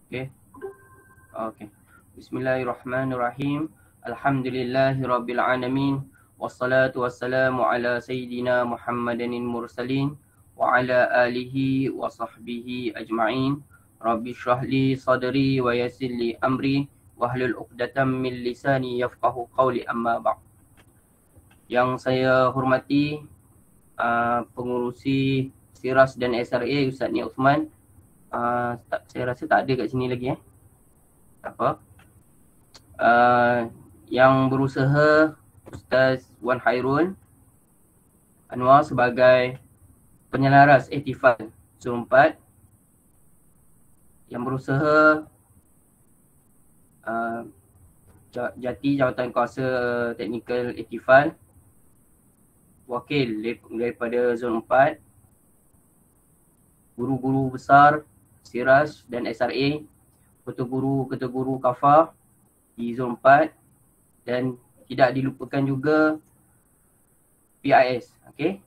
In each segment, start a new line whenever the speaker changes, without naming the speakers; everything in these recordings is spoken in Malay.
Okey. Okey. Bismillahirrahmanirrahim. Alhamdulillahirabbil alamin. Wassalatu wassalamu ala sayyidina Muhammadin mursalin wa ala alihi wa sahbihi ajma'in. Rabbi shrah li sadri wa yassir li amri wahlul 'uqdatam min lisani yafqahu qawli, amma ba'd. Yang saya hormati pengurusi Siras dan SRA Ustaz Nia Uthman. Saya rasa tak ada kat sini lagi tak apa. Yang berusaha Ustaz Wan Hairul Anwar sebagai penyelaras ihtifal Zon 4. Yang berusaha Jati Jawatan Kuasa Teknikal ihtifal, wakil daripada Zon 4, guru-guru besar Siras dan SRA, ketua guru Kafah di Zon 4, dan tidak dilupakan juga PIS, okey,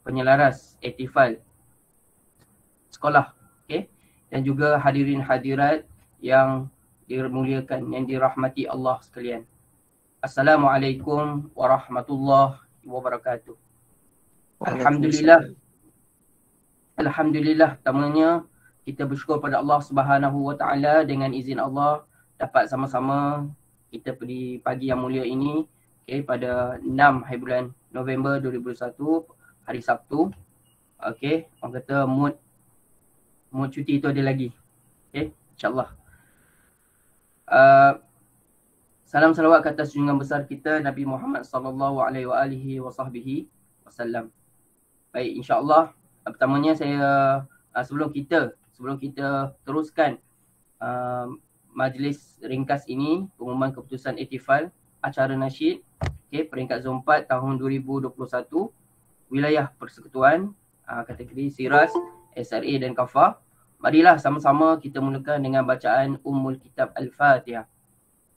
penyelaras ihtifal sekolah, okey, dan juga hadirin hadirat yang dimuliakan, yang dirahmati Allah sekalian. Assalamualaikum warahmatullahi wabarakatuh. Alhamdulillah, pertamanya kita bersyukur pada Allah Subhanahu wa taala dengan izin Allah dapat sama-sama kita di pagi yang mulia ini, okey, pada 6 hari bulan November 2021, hari Sabtu. Okey, orang kata mood cuti tu ada lagi. Okey, insya-Allah. Salam salawat ke atas junjungan besar kita Nabi Muhammad sallallahu alaihi wasallam. Baik, insya-Allah pertamanya saya sebelum kita teruskan majlis ringkas ini, pengumuman keputusan ihtifal acara nasyid, okey, peringkat Zon 4 tahun 2021, wilayah persekutuan, kategori Siras, SRA dan Kafah. Marilah sama-sama kita mulakan dengan bacaan Ummul Kitab Al-Fatihah.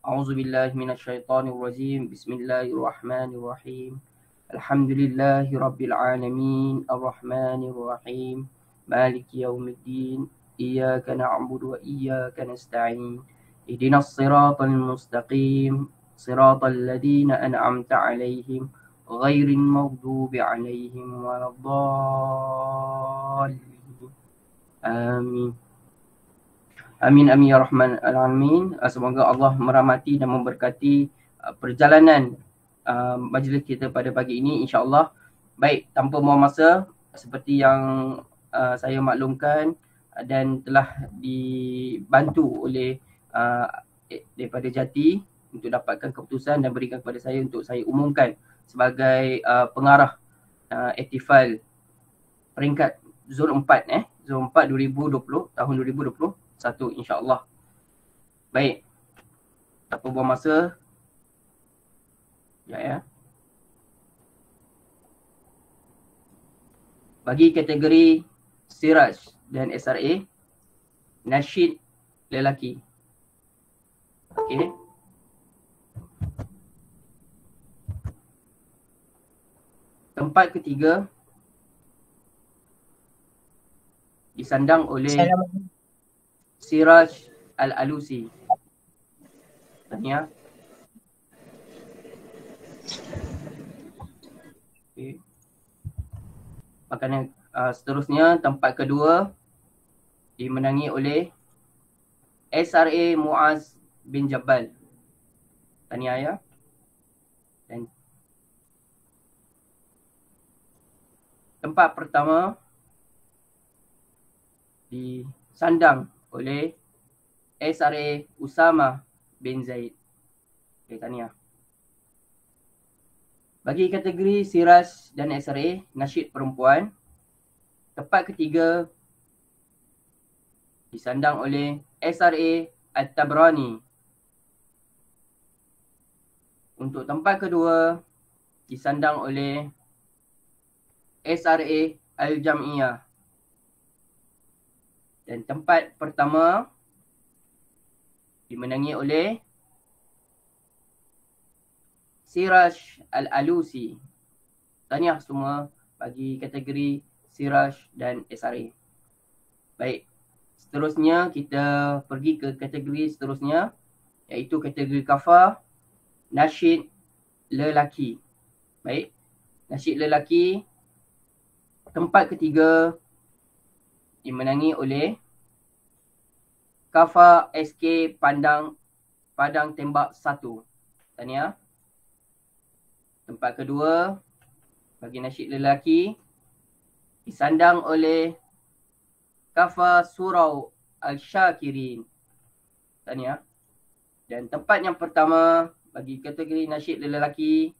A'udzubillahi minasyaitonirrajim. Bismillahirrahmanirrahim. Alhamdulillahirabbil alamin, arrahmanirrahim, maliki yaumiddin, iyyaka na'budu wa iyyaka nasta'in. Ihdinas siratal mustaqim, siratal ladzina an'amta 'alaihim ghairil maghdubi 'alaihim waladdallin. Amin. Amin amin ya rahman alamin. Semoga Allah merahmati dan memberkati perjalanan majlis kita pada pagi ini, insya-Allah. Baik, tanpa buang masa, seperti yang saya maklumkan dan telah dibantu oleh daripada Jati untuk dapatkan keputusan dan berikan kepada saya untuk saya umumkan sebagai pengarah ihtifal peringkat Zon 4 Zon 4 2020 tahun 2021, insya-Allah. Baik, tanpa buang masa, ya. Bagi kategori Siraj dan SRA, nasyid lelaki. Okey. Tempat ketiga disandang oleh Siraj Al-Alusi. Tahniah. Okay. Makanan seterusnya, tempat kedua dimenangi oleh SRA Muaz bin Jabal. Tahniah ya. Dan tempat pertama disandang oleh SRA Usama bin Zaid. Okay, tahniah. Bagi kategori Siras dan SRA nasyid perempuan, tempat ketiga disandang oleh SRA At-Tabrani. Untuk tempat kedua disandang oleh SRA Al-Jam'iyah. Dan tempat pertama dimenangi oleh Siraj Al-Alusi. Tahniah semua bagi kategori Siraj dan SRA. Baik, Seterusnya kita pergi ke kategori seterusnya, iaitu kategori kafah nasyid lelaki. Baik, nasyid lelaki tempat ketiga dimenangi oleh kafah SK Padang Tembak 1. Tahniah. Tempat kedua bagi nasyid lelaki disandang oleh kafah Surau Al-Syakirin. Tahniah. Dan tempat yang pertama bagi kategori nasyid lelaki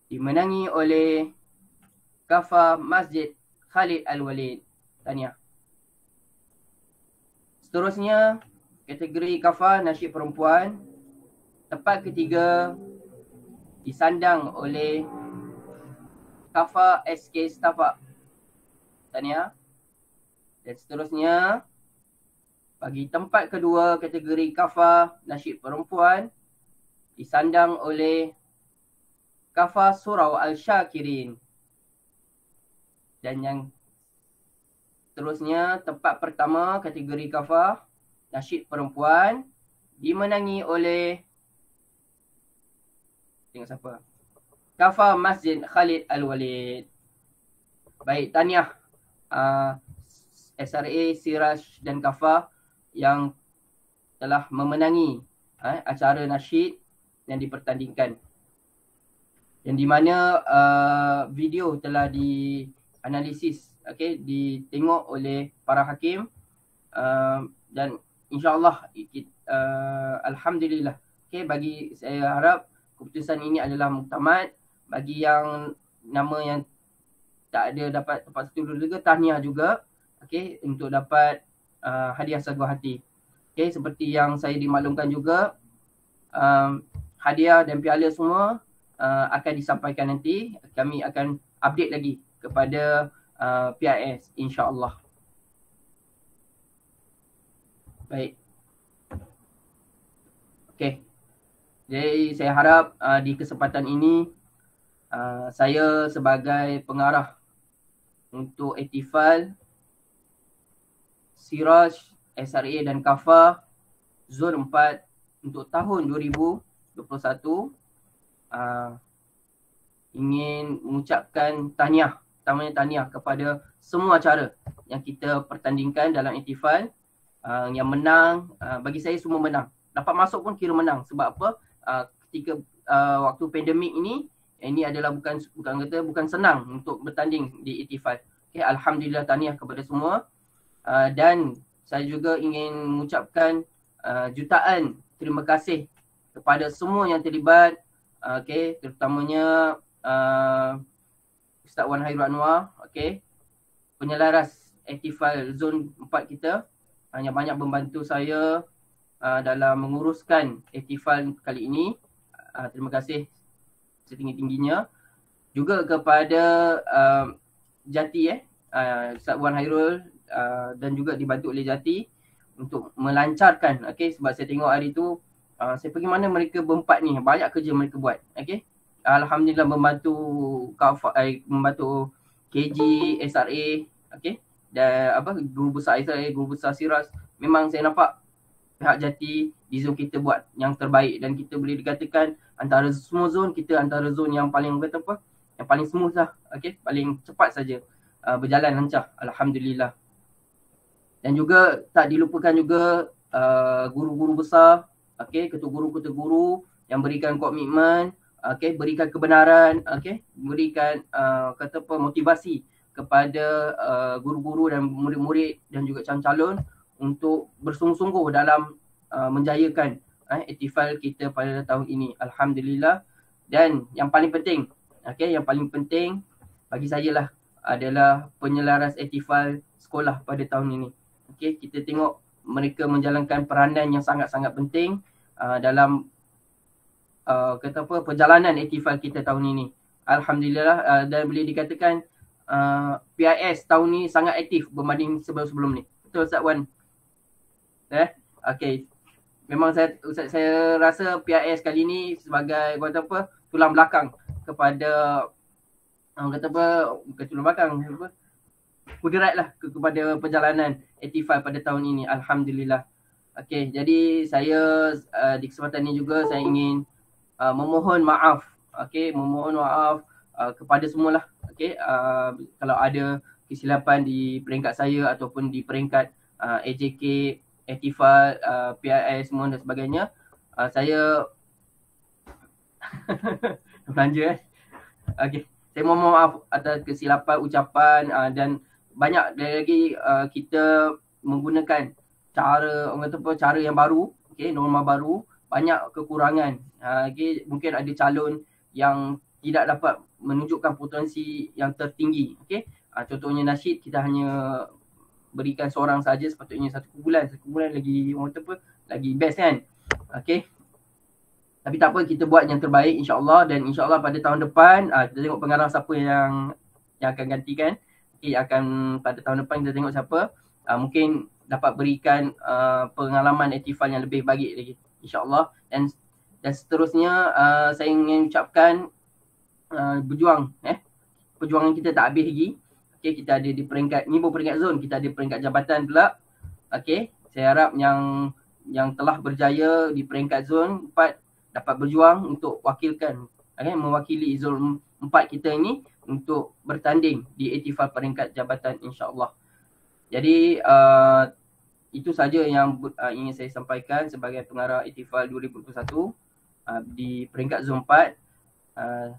dimenangi oleh kafah Masjid Khalid Al-Walid. Tahniah. Seterusnya kategori kafah nasyid perempuan tempat ketiga disandang oleh kafah SK Setapak. Tahniah. Dan seterusnya bagi tempat kedua kategori kafah nasyid perempuan disandang oleh kafah Surau Al-Syakirin. Dan yang seterusnya tempat pertama kategori kafah nasyid perempuan dimenangi oleh tengok siapa? Kafah Masjid Khalid Al-Walid. Baik, tahniah SRA, Siraj dan Kafah yang telah memenangi acara nasyid yang dipertandingkan. Yang di mana video telah dianalisis, ditengok oleh para hakim dan insyaAllah alhamdulillah. Bagi saya harap keputusan ini adalah muktamad. Bagi yang nama yang tak ada dapat tempat satu dua tahniah juga untuk dapat hadiah sebuah hati. Seperti yang saya dimaklumkan juga, hadiah dan piala semua akan disampaikan nanti. Kami akan update lagi kepada PIS insya-Allah. Baik. Jadi saya harap di kesempatan ini saya sebagai pengarah untuk Ihtifal, Siraj, SRA dan Kafah Zon 4 untuk tahun 2021 ingin mengucapkan tahniah, utamanya tahniah kepada semua acara yang kita pertandingkan dalam Ihtifal. Yang menang, bagi saya semua menang. Dapat masuk pun kira menang. Sebab apa? Ketika waktu pandemik ini adalah bukan senang untuk bertanding di Ihtifal. Alhamdulillah, tahniah kepada semua. Dan saya juga ingin mengucapkan jutaan terima kasih kepada semua yang terlibat, terutamanya Ustaz Wan Hairul Anwar, penyelaras Ihtifal Zon 4 kita, yang banyak membantu saya dalam menguruskan Ihtifal kali ini. Terima kasih setinggi-tingginya. Juga kepada Jati, Ustaz Wan Hairul, dan juga dibantu oleh Jati untuk melancarkan. Sebab saya tengok hari tu saya pergi mana mereka berempat ni, banyak kerja mereka buat. Alhamdulillah membantu membantu KG, SRA, dan guru besar SRA, guru besar Siraj. Memang saya nampak pihak Jati di zon kita buat yang terbaik, dan kita boleh dikatakan antara semua zon, kita antara zon yang paling yang paling smooth lah, paling cepat saja berjalan lancar, alhamdulillah. Dan juga tak dilupakan juga guru-guru besar, ketua guru yang berikan komitmen, berikan kebenaran, berikan motivasi kepada guru-guru dan murid-murid dan juga calon-calon untuk bersungguh-sungguh dalam menjayakan Ihtifal kita pada tahun ini, alhamdulillah. Dan yang paling penting, yang paling penting bagi saya lah adalah penyelaras Ihtifal sekolah pada tahun ini. Kita tengok mereka menjalankan peranan yang sangat-sangat penting dalam perjalanan Ihtifal kita tahun ini. Alhamdulillah, dan boleh dikatakan PIS tahun ni sangat aktif berbanding sebelum-sebelum ni. Betul Ustaz Wan? Memang saya rasa PIS kali ni sebagai tulang belakang kepada bukan tulang belakang, kudiratlah kepada perjalanan Actify pada tahun ini. Alhamdulillah. Okey, jadi saya di kesempatan ini juga saya ingin memohon maaf. Okey, memohon maaf kepada semualah. Okey, kalau ada kesilapan di peringkat saya ataupun di peringkat AJK, Actify, PIS semua dan sebagainya. Saya belanja Okey, saya mohon maaf atas kesilapan ucapan dan banyak lagi kita menggunakan cara, orang kata apa, cara yang baru, okey, norma baru, banyak kekurangan. Okey, mungkin ada calon yang tidak dapat menunjukkan potensi yang tertinggi, okey. Contohnya nasyid kita hanya berikan seorang saja, sepatutnya satu bulan lagi orang kata apa, lagi best kan. Okey. Tapi tak apa, kita buat yang terbaik insya-Allah, dan insya-Allah pada tahun depan kita tengok pengarah siapa yang akan gantikan. Okay, akan pada tahun depan kita tengok siapa mungkin dapat berikan pengalaman aktifan yang lebih baik lagi insya-Allah. Dan seterusnya saya ingin ucapkan berjuang perjuangan kita tak habis lagi. Okay, kita ada di peringkat ni, bukan peringkat zon, kita ada peringkat jabatan pula. Okay, saya harap yang telah berjaya di peringkat zon 4 dapat berjuang untuk wakilkan, mewakili zon 4 kita ini untuk bertanding di aktifan peringkat jabatan insya-Allah. Jadi itu saja yang ingin saya sampaikan sebagai pengarah aktifan 2021 di peringkat zon 4.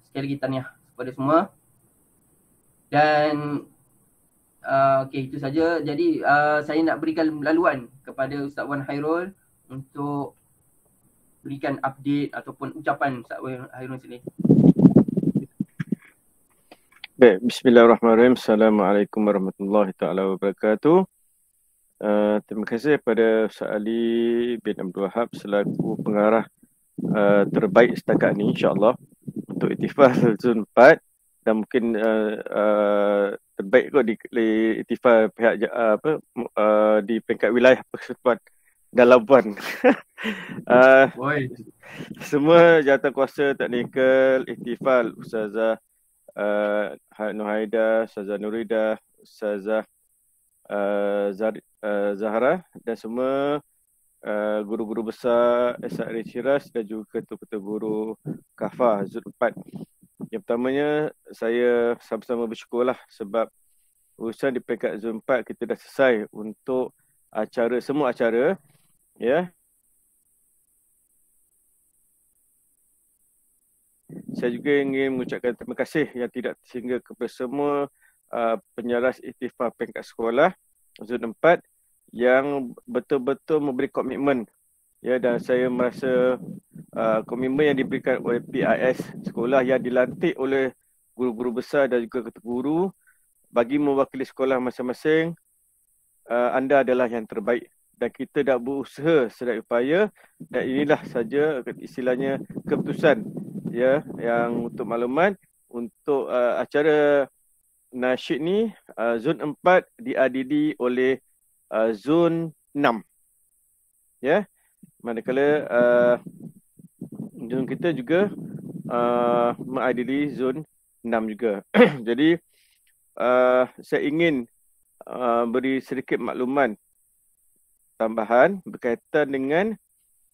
Sekali lagi tahniah kepada semua. Dan okey, itu saja. Jadi saya nak berikan laluan kepada Ustaz Wan Hairul untuk berikan update ataupun ucapan Ustaz Wan Hairul sini.
Baik, bismillahirrahmanirrahim. Assalamualaikum warahmatullahi taala wabarakatuh. Terima kasih kepada Ustaz Ali bin Abdul Wahab selaku pengarah terbaik setakat ini insya-Allah untuk Aktifan Zon 4, dan mungkin terbaik kot di Aktifan pihak di peringkat wilayah Persekutuan dan Labuan. Semua jawatankuasa teknikal Aktifan, Ustazah Nuhaida, Ustazah Nurida, Ustazah Zahra, dan semua guru-guru besar SRA Ciras dan juga ketua-ketua guru Kafah Zon 4. Yang pertamanya saya sama-sama bersyukurlah sebab urusan di peringkat Zon 4 kita dah selesai untuk semua acara, ya. Saya juga ingin mengucapkan terima kasih yang tidak terhingga kepada semua penyaras aktifan peringkat sekolah Zon 4 yang betul-betul memberi komitmen, ya, dan saya merasa komitmen yang diberikan oleh PIS sekolah yang dilantik oleh guru-guru besar dan juga ketua guru bagi mewakili sekolah masing-masing, anda adalah yang terbaik dan kita dah berusaha sedaya upaya, dan inilah saja istilahnya keputusan, ya, yang untuk makluman untuk acara nasyid ni Zon 4 diadili oleh Zon 6, ya, manakala zon kita juga mengadili Zon 6 juga. Jadi saya ingin beri sedikit makluman tambahan berkaitan dengan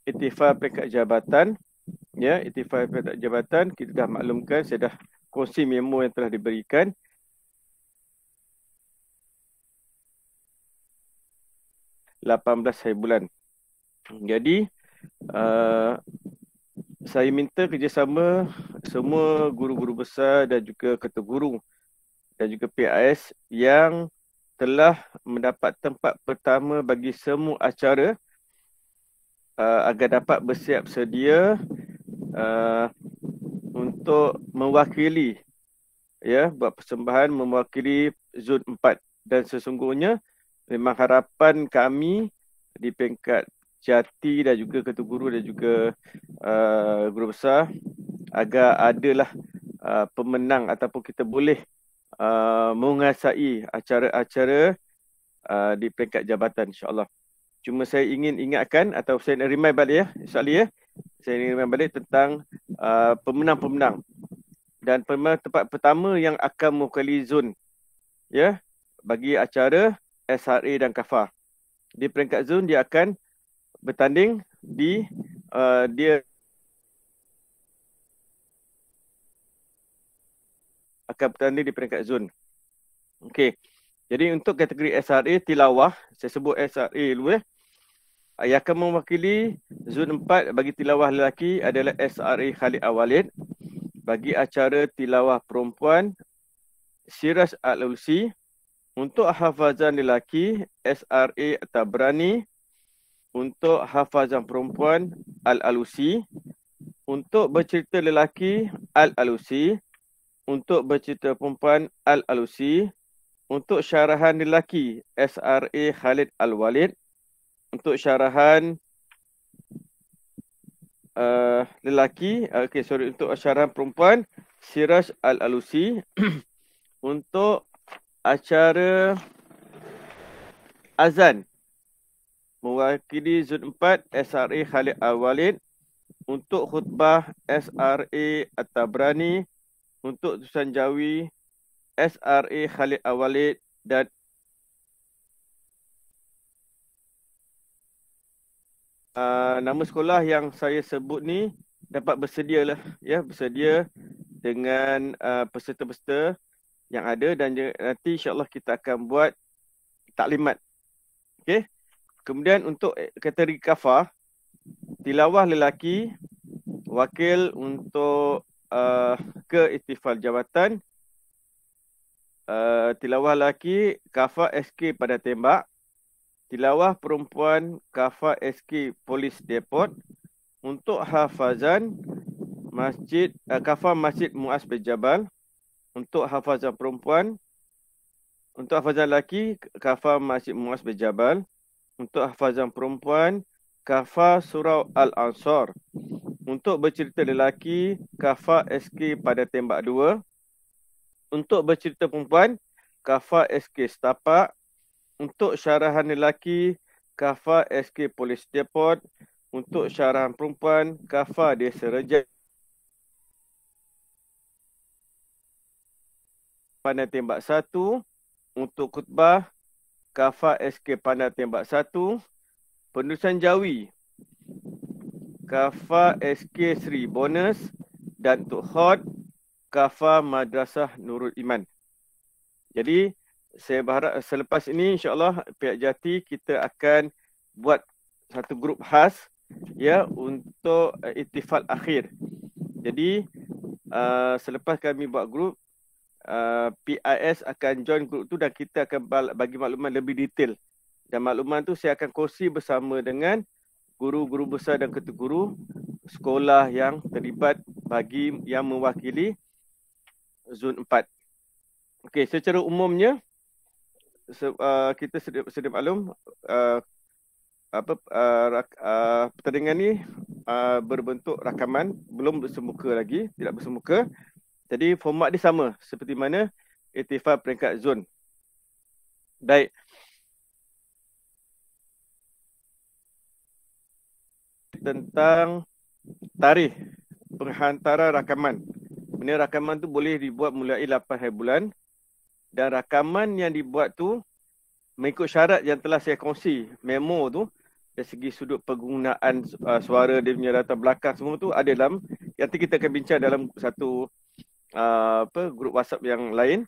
aktifan peringkat jabatan, ya. Aktifan peringkat jabatan kita dah maklumkan, saya dah kongsi memo yang telah diberikan. $18 Jadi saya minta kerjasama semua guru-guru besar dan juga ketua guru dan juga PIS yang telah mendapat tempat pertama bagi semua acara agar dapat bersiap sedia untuk mewakili, ya, buat persembahan mewakili Zon 4. Dan sesungguhnya memang harapan kami di peringkat Jati dan juga ketua guru dan juga guru besar agar adalah pemenang ataupun kita boleh menguasai acara-acara di peringkat jabatan insya-Allah. Cuma saya ingin ingatkan atau saya nak remind balik, ya, insya-Allah, ya. Saya ingin remind balik tentang pemenang-pemenang dan pemenang tempat pertama yang akan mewakili zon, ya, bagi acara SRA dan KAFA. Di peringkat zon dia akan bertanding dia akan bertanding di peringkat zon. Okey. Jadi untuk kategori SRA tilawah, saya sebut SRA dulu yang akan mewakili zon 4 bagi tilawah lelaki adalah SRA Khalid Awalid. Bagi acara tilawah perempuan Siraj Al-Ulsi. Untuk hafazan lelaki SRA Tabrani. Untuk hafazan perempuan Al-Alusi. Untuk bercerita lelaki Al-Alusi. Untuk bercerita perempuan Al-Alusi. Untuk syarahan lelaki SRA Khalid Al-Walid. Untuk syarahan untuk syarahan perempuan Siraj Al-Alusi. Untuk acara azan mewakili zon 4 SRA Khalid Al-Walid. Untuk khutbah SRA At-Tabrani. Untuk tulisan jawi SRA Khalid Al-Walid. Dan nama sekolah yang saya sebut ni dapat bersedia dengan peserta-peserta yang ada, dan nanti insyaAllah kita akan buat taklimat. Okay. Kemudian untuk kategori KAFA, tilawah lelaki, wakil untuk keiktifal jabatan, tilawah lelaki, KAFA SK pada tembak, tilawah perempuan KAFA SK Polis Depot. Untuk hafazan KAFA Masjid Muaz bin Jabal. Untuk hafazan perempuan, untuk hafazan lelaki KAFA Masjid Muaz bin Jabal. Untuk hafazan perempuan KAFA Surau Al-Ansar. Untuk bercerita lelaki KAFA SK pada tembak 2. Untuk bercerita perempuan KAFA SK Setapak. Untuk syarahan lelaki KAFA SK Polis Depot. Untuk syarahan perempuan KAFA Desa Rejat Pandai Tembak 1. Untuk khutbah KAFA SK Pandai Tembak 1. Penulisan jawi KAFA SK Sri Bonus. Dan untuk khot KAFA Madrasah Nurul Iman. Jadi saya berharap selepas ini insyaAllah pihak Jati kita akan buat satu grup khas untuk iktifal akhir. Jadi selepas kami buat grup, PIS akan join grup tu dan kita akan bagi makluman lebih detail. Dan makluman tu saya akan kongsi bersama dengan guru-guru besar dan ketua guru sekolah yang terlibat bagi yang mewakili zon 4. Okey, secara umumnya kita sedia maklum pertandingan ni berbentuk rakaman, belum bersemuka lagi, tidak bersemuka. Jadi format dia sama seperti mana iktifal peringkat zon. Baik. Tentang tarikh penghantaran rakaman. Mana rakaman tu boleh dibuat mulai 8 hari bulan. Dan rakaman yang dibuat tu mengikut syarat yang telah saya kongsi, memo tu, dari segi sudut penggunaan suara, dia punya latar belakang semua tu ada dalam, nanti kita akan bincang dalam satu grup WhatsApp yang lain.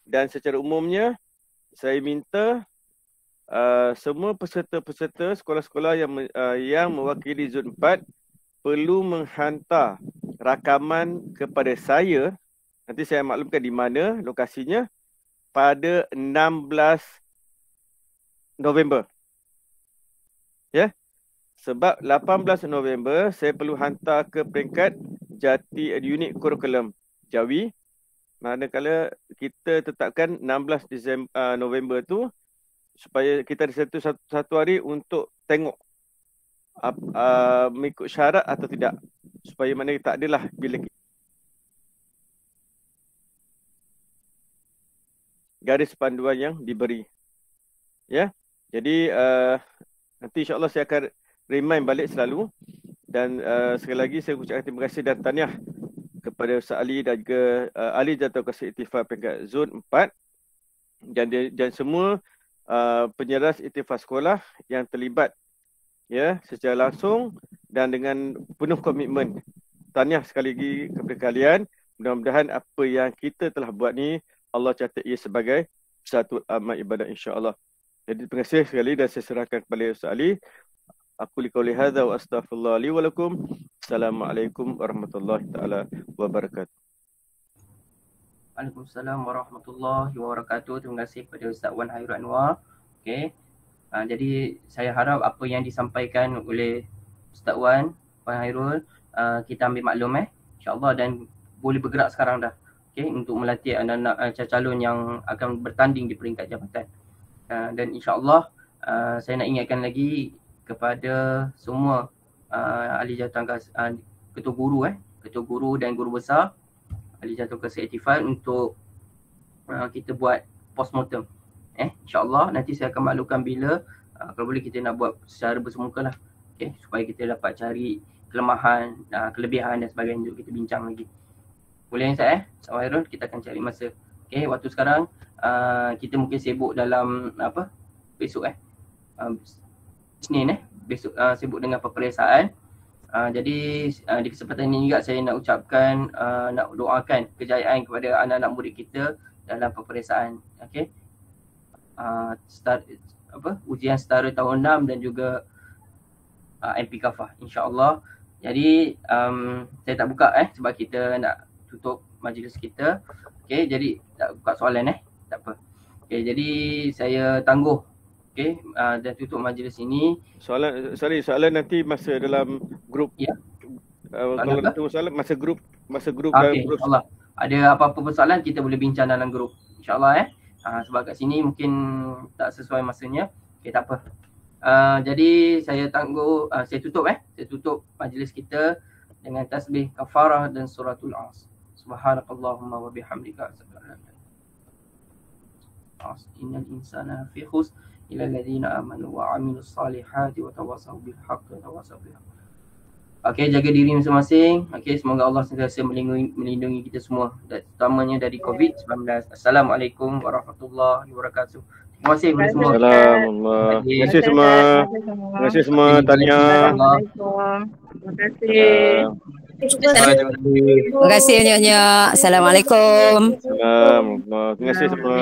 Dan secara umumnya saya minta semua peserta-peserta sekolah-sekolah yang mewakili zon 4 perlu menghantar rakaman kepada saya. Nanti saya maklumkan di mana lokasinya pada 16 November. Ya. Sebab 18 November saya perlu hantar ke peringkat Jati unit kurikulum Jawi. Manakala kita tetapkan 16 November tu supaya kita ada satu hari untuk tengok mengikut syarat atau tidak. Supaya mana tak adalah bila garis panduan yang diberi. Ya. Jadi nanti insyaAllah saya akan remind balik selalu. Dan sekali lagi saya ucapkan terima kasih dan tahniah kepada Ustaz Ali dan juga ahli Jatuh Kasih Iktifal peringkat zon 4 dan semua penyeras iktifal sekolah yang terlibat ya secara langsung dan dengan penuh komitmen. Tahniah sekali lagi kepada kalian. Mudah-mudahan apa yang kita telah buat ni Allah catat ia sebagai satu amal ibadah insya-Allah. Jadi terima kasih sekali dan saya serahkan kepada Ustaz Ali. Aku liqauli hadza wa astaghfirullah li wa lakum. Assalamualaikum warahmatullahi taala wabarakatuh.
Waalaikumsalam warahmatullahi wabarakatuh. Terima kasih kepada Ustaz Wan Hairul Anwar. Okey. Jadi saya harap apa yang disampaikan oleh Ustaz Wan Hairul kita ambil maklum insya-Allah dan boleh bergerak sekarang dah. Okey, untuk melatih anak-anak calon yang akan bertanding di peringkat jabatan. Dan insya-Allah saya nak ingatkan lagi kepada semua ahli jawatankuasa, ketua guru dan guru besar ahli jawatankuasa iktifal untuk kita buat postmortem. InsyaAllah nanti saya akan maklumkan bila kalau boleh kita nak buat secara bersemuka lah. Okay, supaya kita dapat cari kelemahan, kelebihan dan sebagainya untuk kita bincang lagi. Boleh Ustaz Hairul, kita akan cari masa. Okay, waktu sekarang kita mungkin sibuk dalam besok Isnin besok sibuk dengan peperiksaan. Jadi di kesempatan ini juga saya nak ucapkan nak doakan kejayaan kepada anak-anak murid kita dalam peperiksaan. Okey. Ujian setara tahun 6 dan juga MP Kafah insya-Allah. Jadi saya tak buka sebab kita nak tutup majlis kita. Okey, jadi tak buka soalan tak apa. Okey, jadi saya tangguh dan tutup majlis ini.
Soalan nanti masa dalam grup.
Ya.
Kalau tunggu soalan masa grup
dalam grup. InsyaAllah. Ada apa-apa persoalan kita boleh bincang dalam grup. InsyaAllah sebab kat sini mungkin tak sesuai masanya. Okey, tak apa. Jadi saya tangguh, saya tutup majlis kita dengan tasbih kafarah dan suratul As. Subhanakallahumma wa bihamdika innal insana fi khusr ila alladhina amanu wa amilus salihati wa tawasaw bil haqqi wa tawasaw bil haqq. Okey, jaga diri masing-masing. Okey, semoga Allah sentiasa melindungi kita semua, terutamanya dari COVID-19. Assalamualaikum warahmatullahi wabarakatuh. Terima kasih kepada semua.
Assalamualaikum. Terima kasih semua. Terima kasih semua. Tahniah.
Terima kasih. Terima kasih Nyonya. Assalamualaikum.
Assalamualaikum. Terima kasih semua.